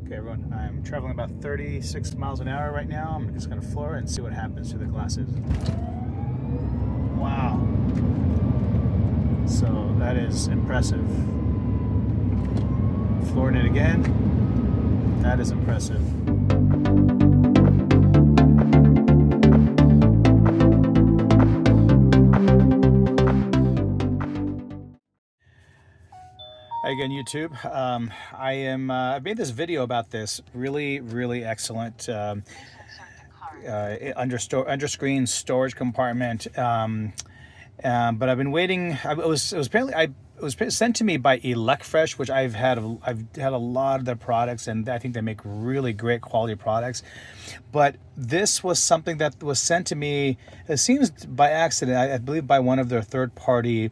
Okay, everyone, I'm traveling about 36 miles an hour right now. I'm just going to floor it and see what happens to the glasses. Wow. So that is impressive. Flooring it again. That is impressive. Hi again, YouTube. I've made this video about this really excellent underscreen storage compartment. But I've been waiting. It was sent to me by Elecfresh, which I've had a lot of their products, and I think they make really great quality products. But this was something that was sent to me, it seems by accident, I believe by one of their third-party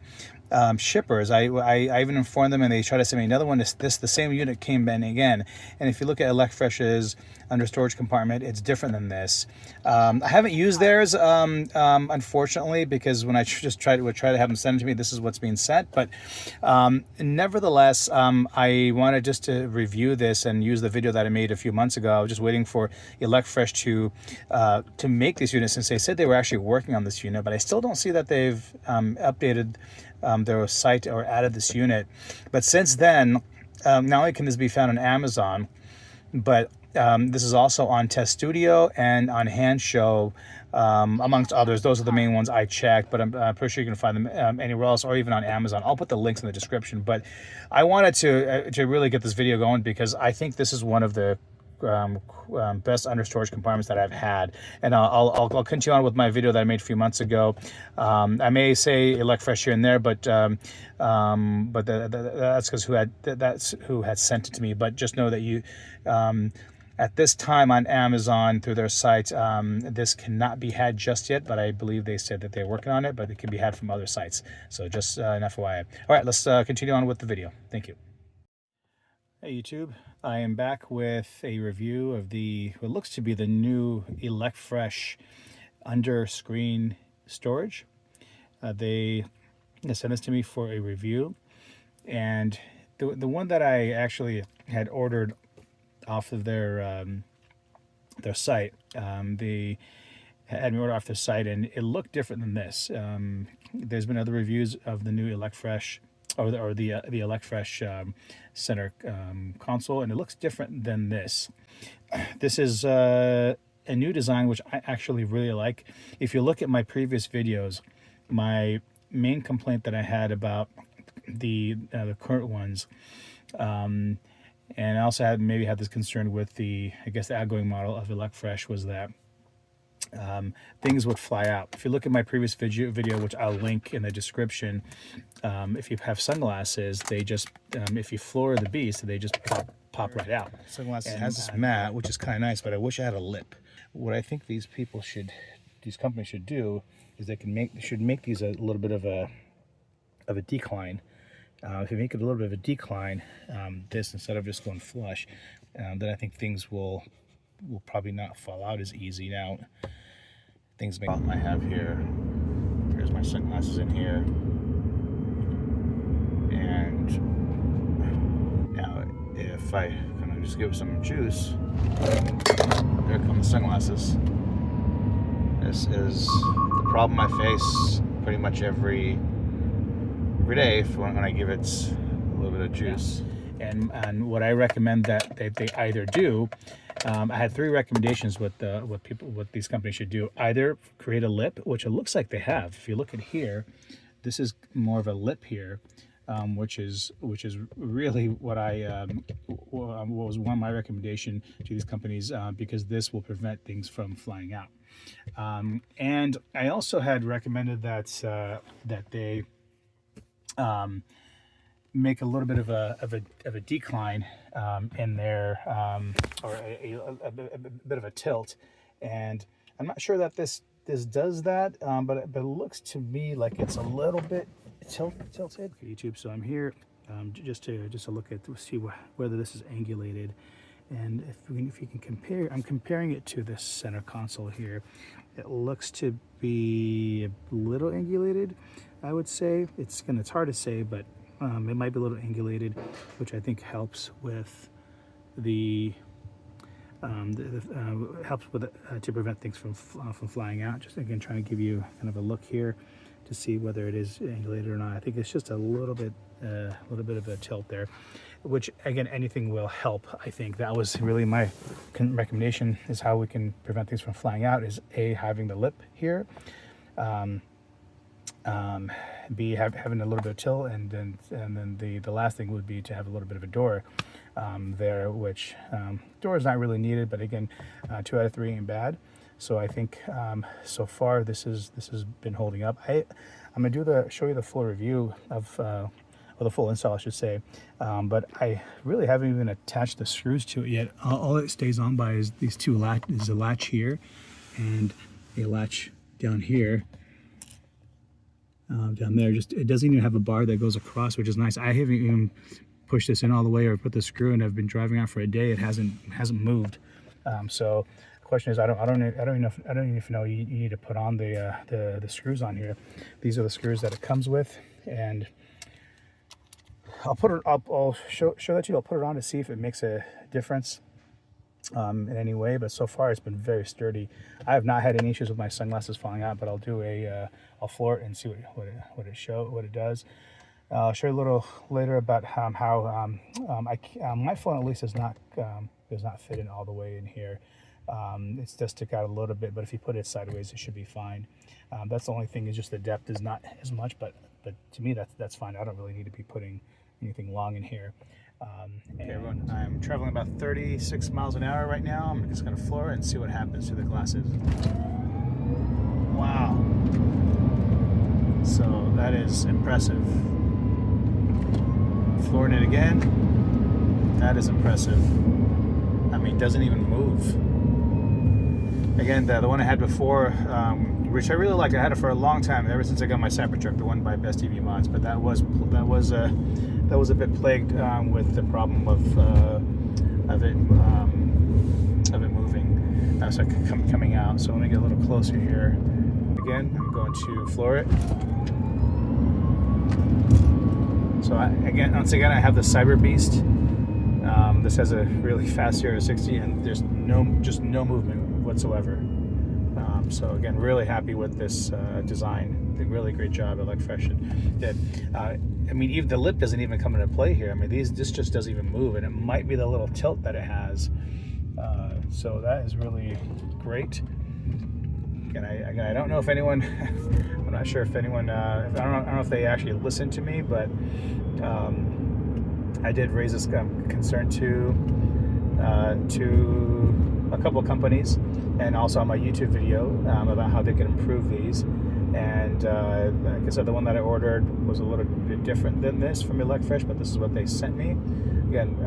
shippers. I even informed them, and they tried to send me another one. The same unit came in again, and if you look at Elecfresh's under storage compartment, it's different than this. I haven't used theirs, unfortunately, because when I would try to have them send it to me, this is what's being sent. But nevertheless, I wanted just to review this and use the video that I made a few months ago. I was just waiting for Elecfresh to make this unit, since they said they were actually working on this unit, but I still don't see that they've updated their site or added this unit. But since then, not only can this be found on Amazon, but this is also on Tesstudio and on Hansshow, amongst others. Those are the main ones I checked, but I'm pretty sure you can find them anywhere else, or even on Amazon. I'll put the links in the description. But I wanted to really get this video going because I think this is one of the best under storage compartments that I've had, and I'll continue on with my video that I made a few months ago. I may say Elecfresh here and there, but that's because who had sent it to me. But just know that you at this time on Amazon through their site, this cannot be had just yet, but I believe they said that they're working on it, but it can be had from other sites. So just an FYI. All right, let's continue on with the video. Thank you. Hey YouTube, I am back with a review of what looks to be the new Elecfresh Underscreen storage. They sent this to me for a review, and the one that I actually had ordered off of their site, they had me order off their site, and it looked different than this. There's been other reviews of the new Elecfresh, or the Elecfresh center console, and it looks different than this. This is a new design, which I actually really like. If you look at my previous videos, my main complaint that I had about the current ones, and I also had this concern with the outgoing model of Elecfresh, was that things would fly out. If you look at my previous video, which I'll link in the description, if you have sunglasses, they just, if you floor the beast, they just pop right out. Sunglasses has this mat, which is kind of nice, but I wish I had a lip. What I think these companies should do is they should make these a little bit of a decline. If you make it a little bit of a decline, this, instead of just going flush, then I think things will probably not fall out as easy. Now, things I have here. Here's my sunglasses in here, and now if I kind of just give it some juice, there come the sunglasses. This is the problem I face pretty much every day when I give it a little bit of juice. And what I recommend that they either do, I had 3 recommendations what these companies should do. Either create a lip, which it looks like they have. If you look at here, this is more of a lip here, which is really what was one of my recommendation to these companies, because this will prevent things from flying out. And I also had recommended that they make a little bit of a decline in there, or a bit of a tilt, and I'm not sure that this does that, but it looks to me like it's a little bit tilted. Okay, YouTube, so I'm here just to look at, to see whether this is angulated, and if you can compare, I'm comparing it to this center console here. It looks to be a little angulated, I would say. It's hard to say, but it might be a little angulated, which I think helps with helps with to prevent things from flying out. Just again trying to give you kind of a look here to see whether it is angulated or not. I think it's just a little bit of a tilt there, which again, anything will help. I think that was really my recommendation, is how we can prevent things from flying out, is A, having the lip here, B, having a little bit of tilt, and then the last thing would be to have a little bit of a door there, which door is not really needed, but again, 2 out of 3 ain't bad. So I think so far this has been holding up. I'm gonna show you the full review of or the full install, I should say, but I really haven't even attached the screws to it yet. All it stays on by is these two is a latch here and a latch down here. Down there, just it doesn't even have a bar that goes across, which is nice. I haven't even pushed this in all the way or put the screw in. I've been driving out for a day. It hasn't moved. So the question is, I don't even know you need to put on the screws on here. These are the screws that it comes with, and I'll show that to you. I'll put it on to see if it makes a difference in any way, but so far it's been very sturdy. I have not had any issues with my sunglasses falling out, but I'll do I'll floor it and see what it does. I'll show you a little later about how my phone at least does not fit in all the way in here. It does stick out a little bit, but if you put it sideways, it should be fine. That's the only thing, is just the depth is not as much, but to me that's fine. I don't really need to be putting anything long in here. Okay, everyone, I'm traveling about 36 miles an hour right now. I'm just going to floor it and see what happens to the glasses. Wow. So that is impressive. Flooring it again. That is impressive. I mean, it doesn't even move. Again, the one I had before, which I really liked. I had it for a long time, ever since I got my Cybertruck, the one by Best TV Mods. But that was a bit plagued with the problem of it moving, so coming out. So let me get a little closer here. Again, I'm going to floor it. So once again, I have the Cyber Beast. This has a really fast 0 to 60, and there's just no movement whatsoever. So again, really happy with this design. Did a really great job Elecfresh did. I mean, even the lip doesn't even come into play here. I mean, this just doesn't even move, and it might be the little tilt that it has. So that is really great. Again, I don't know if anyone, I'm not sure if anyone, I don't know if they actually listened to me, but I did raise this concern to a couple of companies, and also on my YouTube video about how they can improve these. And like I said, the one that I ordered was a little bit different than this from Elecfresh, but this is what they sent me. Again,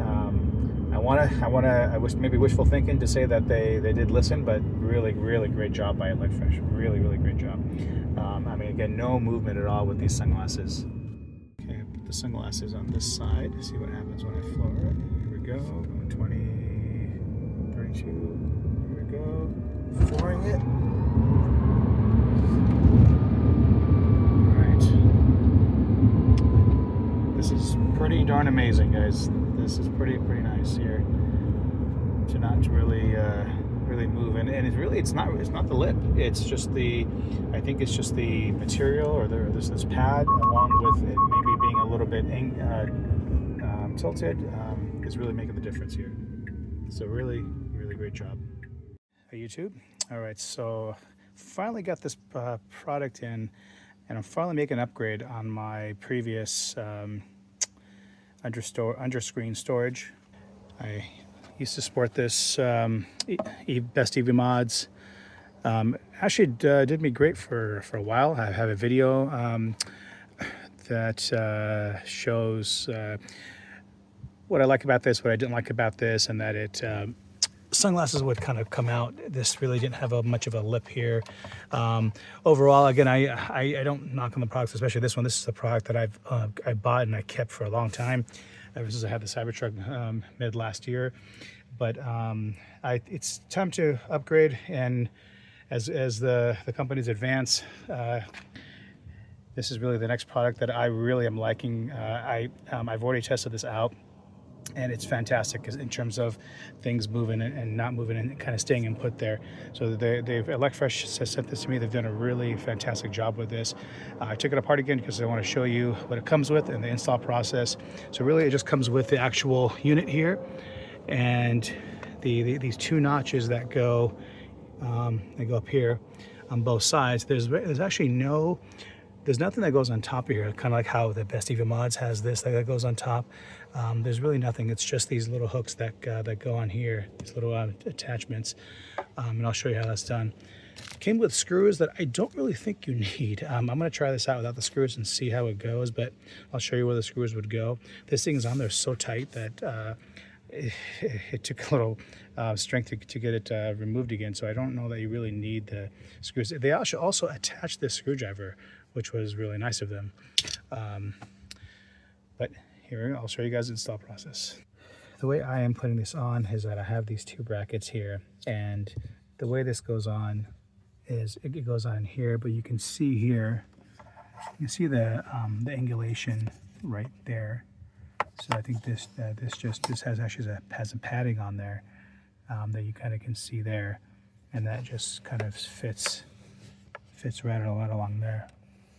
I wish, maybe wishful thinking to say that they did listen, but really great job by Elecfresh. Really great job. I mean, again, no movement at all with these sunglasses. Okay, put the sunglasses on this side. See what happens when I floor it. Here we go. 20, 32. Here we go. Flooring it. This is pretty darn amazing, guys. This is pretty nice here to not really move, and it's not the lip. It's just I think it's just the material, or this pad, along with it maybe being a little bit tilted, is really making the difference here. So really great job. Hey YouTube. All right, so finally got this product in. And I'm finally making an upgrade on my previous Underscreen storage. I used to support this Best TV Mods. Actually did me great for a while. I have a video that shows what I like about this, what I didn't like about this, and that it sunglasses would kind of come out. This really didn't have much of a lip here. Overall, again, I don't knock on the products, especially this one. This is a product that I bought and I kept for a long time, ever since I had the Cybertruck mid last year. But it's time to upgrade, and as the companies advance, this is really the next product that I really am liking. I've already tested this out, and it's fantastic in terms of things moving and not moving and kind of staying in put there. So they've Elecfresh has sent this to me. They've done a really fantastic job with this. I took it apart again because I want to show you what it comes with and the install process. So really it just comes with the actual unit here, and these two notches that go they go up here on both sides. There's actually there's nothing that goes on top of here, kind of like how the Best Eva Mods has this that goes on top. There's really nothing. It's just these little hooks that go on here, these little attachments, and I'll show you how that's done. It came with screws that I don't really think you need. I'm going to try this out without the screws and see how it goes, but I'll show you where the screws would go. This thing is on there so tight that it took a little strength to get it removed again, so I don't know that you really need the screws. They also attach this screwdriver, which was really nice of them. But here, I'll show you guys the install process. The way I am putting this on is that I have these two brackets here, and the way this goes on is it goes on here, but you can see here, you can see the angulation right there. So I think this has a padding on there that you kind of can see there, and that just kind of fits right along there.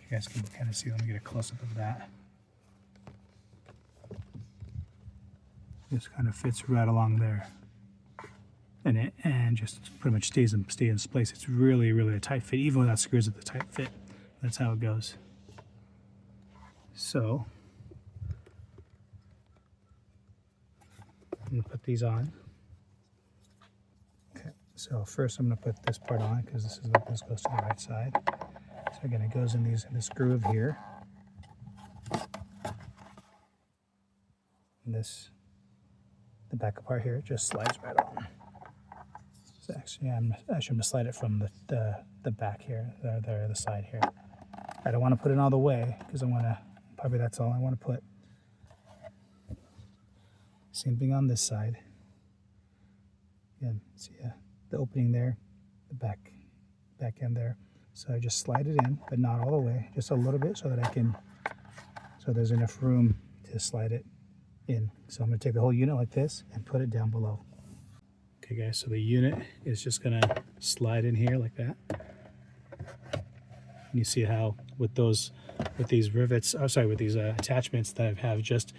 You guys can kind of see. Let me get a close up of that. This kind of fits right along there, and just pretty much stays in place. It's really a tight fit, even without screws. It's a tight fit. That's how it goes. So I'm going to put these on. Okay, so first I'm going to put this part on because this goes to the right side. So again, it goes in this groove here. And the back part here, it just slides right on. So actually, I'm going to slide it from the back here, the side here. I don't want to put it all the way because probably that's all I want to put. Same thing on this side. Again, see the opening there, the back end there. So I just slide it in, but not all the way, just a little bit, so there's enough room to slide it in. So I'm going to take the whole unit like this and put it down below. Okay guys, so the unit is just going to slide in here like that. And you see how with these rivets, with these attachments that I have just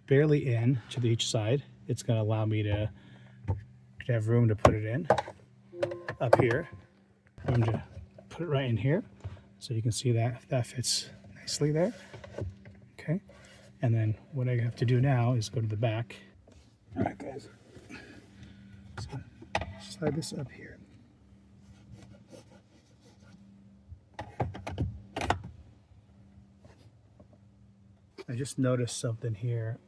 barely in to each side, it's going to allow me to have room to put it in up here. I'm going to put it right in here, so you can see that fits nicely there. Okay, and then what I have to do now is go to the back. All right, guys. So slide this up here. I just noticed something here.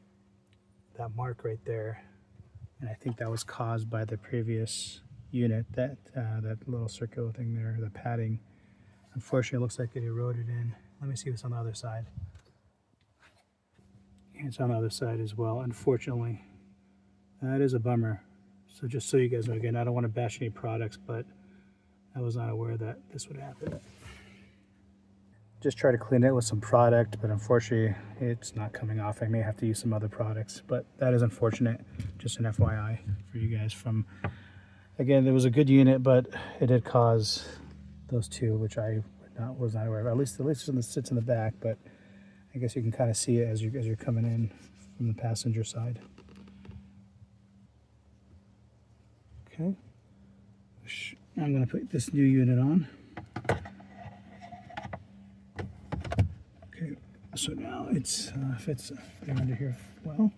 That mark right there, and I think that was caused by the previous unit, that little circular thing there, the padding. Unfortunately, it looks like it eroded in. Let me see this on the other side. It's on the other side as well, unfortunately. That is a bummer. So just so you guys know, again, I don't want to bash any products, but I was not aware that this would happen. Just try to clean it with some product, but unfortunately it's not coming off. I may have to use some other products, but that is unfortunate. Just an FYI for you guys. Again, it was a good unit, but it did cause those two, which I was not aware of. At least it sits in the back, but I guess you can kind of see it as you're coming in from the passenger side. Okay, I'm going to put this new unit on. Okay, so now it fits under here well.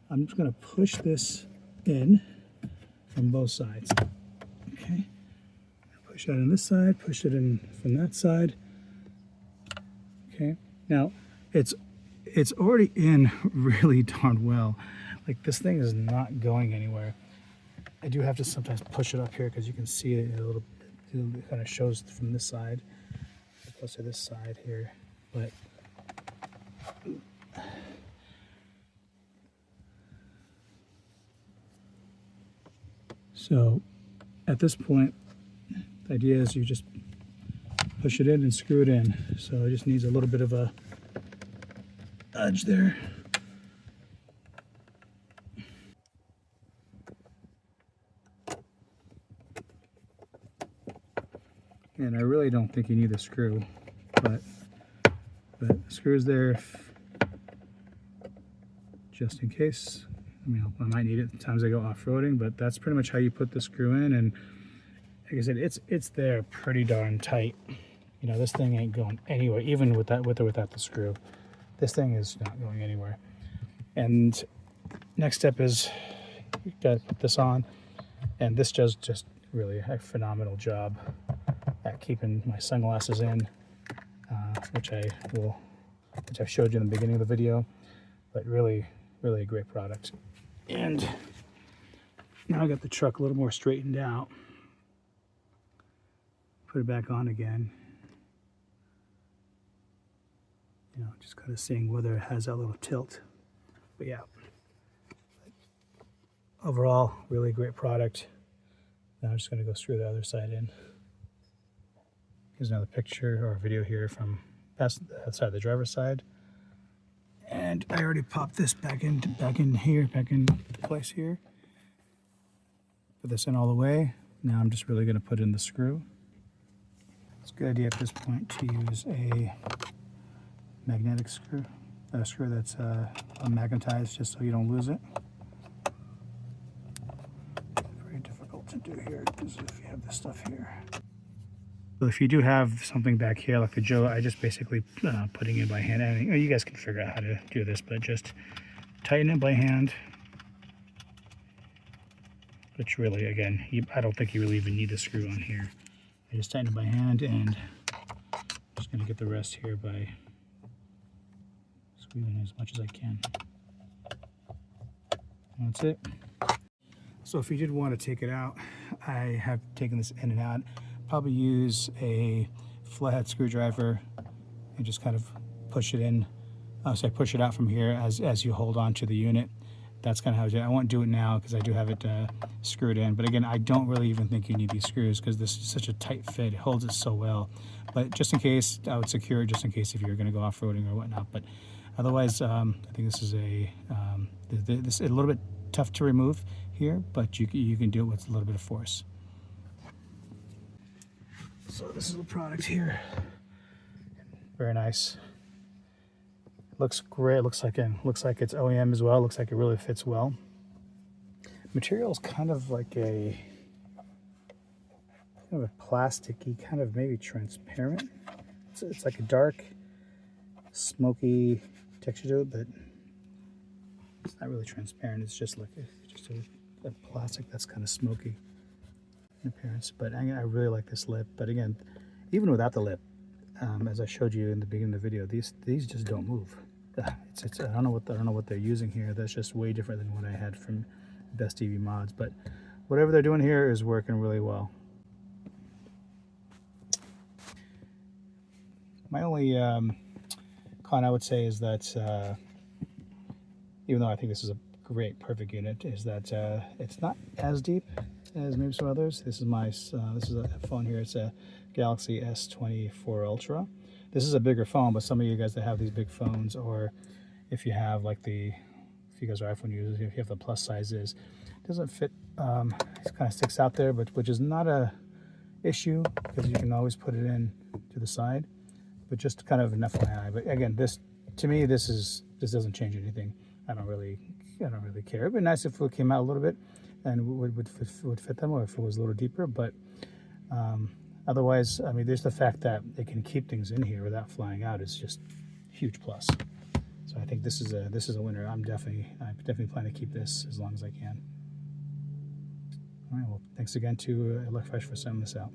I'm just going to push this in from both sides. Okay, push that on this side, push it in from that side. Okay, now it's already in really darn well. Like, this thing is not going anywhere. I do have to sometimes push it up here because you can see it a little. It kind of shows from this side as opposed to this side here, but so at this point, the idea is you just push it in and screw it in. So it just needs a little bit of a edge there. And I really don't think you need the screw, but the screw's there just in case. I mean, I might need it times I go off-roading, but that's pretty much how you put the screw in. And like I said, it's there pretty darn tight. You know, this thing ain't going anywhere, even with or without the screw. This thing is not going anywhere. And next step is you gotta put this on, and this does just really a phenomenal job at keeping my sunglasses in, which I've showed you in the beginning of the video, but really a great product. And now I got the truck a little more straightened out. Put it back on again. You know, just kind of seeing whether it has that little tilt. But yeah, overall, really great product. Now I'm just going to go screw the other side in. Here's another picture or video here from past outside the driver's side. And I already popped this back in place here. Put this in all the way. Now I'm just really going to put in the screw. It's a good idea at this point to use a magnetic screw, a screw that's magnetized, just so you don't lose it. Very difficult to do here because if you have this stuff here. So if you do have something back here like the Joe, I just basically putting it by hand. And you guys can figure out how to do this, but just tighten it by hand. Which really, again, I don't think you really even need the screw on here. I just tighten it by hand, and I'm just going to get the rest here by squeezing as much as I can. That's it. So if you did want to take it out, I have taken this in and out. Probably use a flathead screwdriver and just kind of push it in. So I push it out from here as you hold on to the unit. That's kind of how I do it. I won't do it now because I do have it screwed in. But again, I don't really even think you need these screws because this is such a tight fit. It holds it so well. But just in case, I would secure it just in case if you're going to go off-roading or whatnot. But otherwise, I think this is a little bit tough to remove here, but you can do it with a little bit of force. So this is the product here. Very nice. Looks great. Looks like it's OEM as well. Looks like it really fits well. Material is kind of like a plasticky, kind of maybe transparent. It's like a dark, smoky texture to it, but it's not really transparent. It's just like a plastic that's kind of smoky in appearance. But I really like this lip. But again, even without the lip, as I showed you in the beginning of the video, these just don't move. I don't know what they're using here. That's just way different than what I had from Best EV Mods. But whatever they're doing here is working really well. My only con I would say is that even though I think this is a great, perfect unit, is that it's not as deep as maybe some others. This is a phone here. It's a Galaxy S24 Ultra. This is a bigger phone, but some of you guys that have these big phones, or if you have like if you guys are iPhone users, if you have the plus sizes, it doesn't fit. It kind of sticks out there, but which is not a issue because you can always put it in to the side. But just kind of an FYI. But again, this doesn't change anything. I don't really care. It'd be nice if it came out a little bit and would fit them, or if it was a little deeper. But otherwise, I mean, there's the fact that they can keep things in here without flying out is just a huge plus. So I think this is a winner. I'm definitely planning to keep this as long as I can. All right. Well, thanks again to Elecfresh for sending this out.